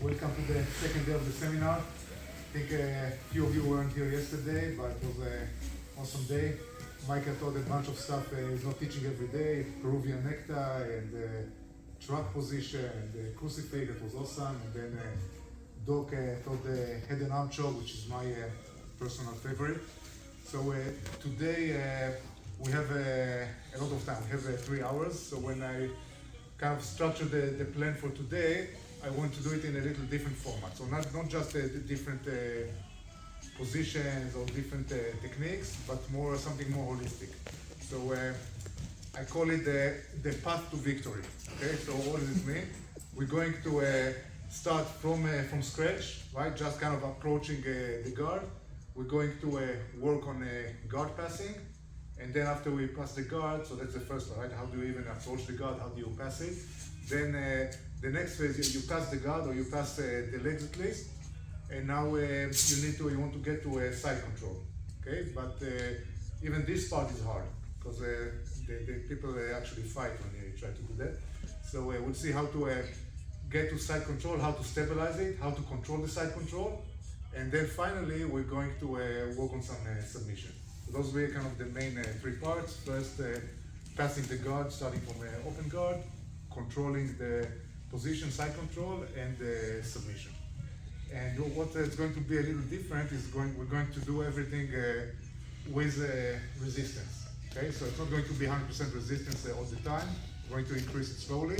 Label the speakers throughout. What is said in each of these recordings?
Speaker 1: Welcome to the second day of the seminar. I think a few of you weren't here yesterday, but it was an awesome day. Michael taught a bunch of stuff he's not teaching every day, Peruvian necktie and truck position and the crucifix, that was awesome. And then Doc taught the head and arm choke, which is my personal favorite. So today we have a lot of time. We have 3 hours. So when I kind of structured the plan for today, I want to do it in a little different format. So not just the different positions or different techniques, but something more holistic. So I call it the path to victory. Okay, so what does it mean? We're going to start from scratch, right? Just kind of approaching the guard. We're going to work on guard passing, and then after we pass the guard, so that's the first one, right? How do you even approach the guard? How do you pass it? Then the next phase, you pass the guard or you pass the legs at least, and now you want to get to side control, okay? But even this part is hard because the people actually fight when you try to do that. So we'll see how to get to side control, how to stabilize it, how to control the side control, and then finally we're going to work on some submission. So those were kind of the main 3 parts. First, passing the guard, starting from open guard, controlling the position, side control, and submission. And what is going to be a little different is we're going to do everything with resistance. Okay, so it's not going to be 100% resistance all the time. We're going to increase it slowly,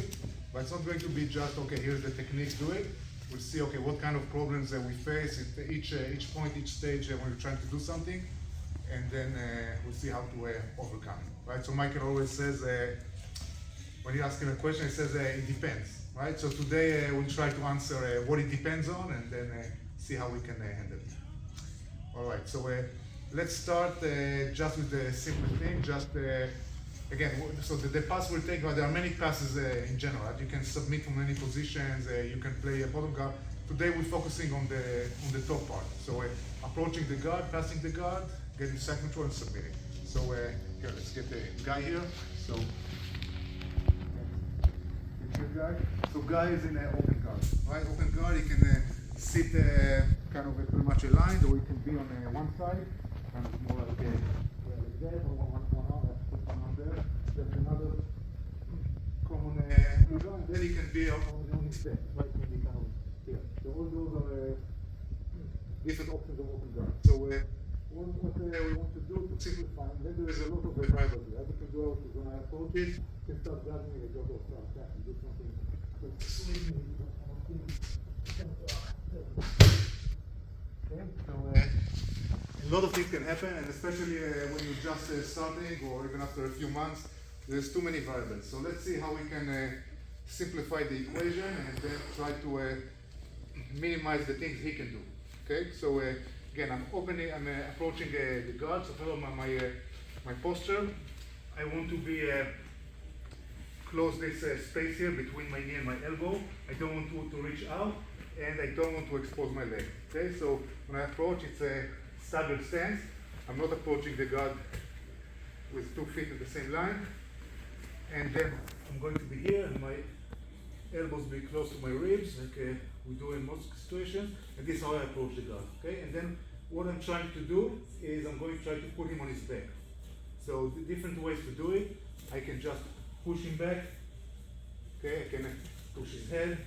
Speaker 1: but it's not going to be just, okay, here's the technique, do it. We'll see, okay, what kind of problems we face at each point, each stage when we're trying to do something, and then we'll see how to overcome it, right? So Michael always says, when you ask him a question, he says it depends, right? So today we'll try to answer what it depends on, and then see how we can handle it. All right, so let's start just with the simple thing. Just again, so the pass will take. There are many passes in general. Right? You can submit from many positions. You can play a bottom guard. Today we're focusing on the top part. So approaching the guard, passing the guard, getting side control, and submitting. So here, let's get the guy here. So. Guy. So guy is in open guard, right? Open guard, he can sit kind of pretty much aligned, or he can be on one side, kind of more like that, or one arm, let's put one arm there. There's another common guard, and then he can be on his back, right? Maybe kind of here. So all those are different options of open guard. So what we want to do to simplify, and then there is a lot of variables here. As you can do, when I approach it, you can start grabbing a job or start attacking, do something. Okay, so a lot of things can happen, and especially when you're just starting or even after a few months, there's too many variables. So let's see how we can simplify the equation and then try to minimize the things he can do. Okay, so again, I'm approaching the guard. So follow my posture. I want to be close this space here between my knee and my elbow. I don't want to reach out, and I don't want to expose my leg. Okay, so when I approach, it's a staggered stance. I'm not approaching the guard with 2 feet in the same line, and then I'm going to be here, and my elbows be close to my ribs, like we do in most situations, and this is how I approach the guard. Okay, and then what I'm trying to do is I'm going to try to put him on his back. So the different ways to do it. I can just push him back. Okay, I can push his head.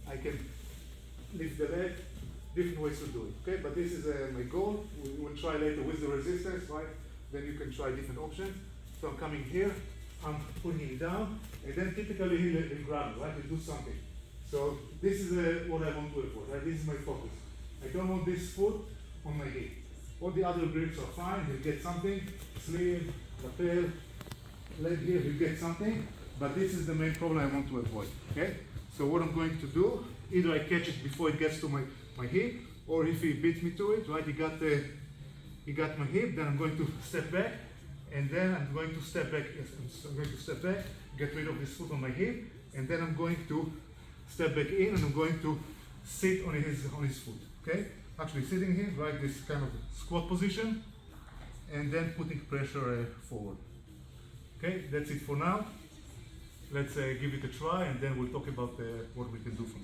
Speaker 1: I can lift the leg. Different ways to do it. Okay, but this is my goal. We will try later with the resistance, right? Then you can try different options. So I'm coming here. I'm putting him down, and then typically he'll grab me, right? He'll do something. So this is what I want to avoid. Right? This is my focus. I don't want this foot on my hip. All the other grips are fine. He'll get something. Sleeve, lapel, leg here, he'll get something. But this is the main problem I want to avoid. Okay? So what I'm going to do, either I catch it before it gets to my hip, or if he beats me to it, right? He got my hip, then I'm going to step back, and then I'm going to step back. Yes, I'm going to step back, get rid of this foot on my hip, and then I'm going to step back in, and I'm going to sit on his foot. Okay? Actually sitting here, right? This kind of squat position, and then putting pressure forward. Okay, that's it for now. Let's give it a try, and then we'll talk about what we can do from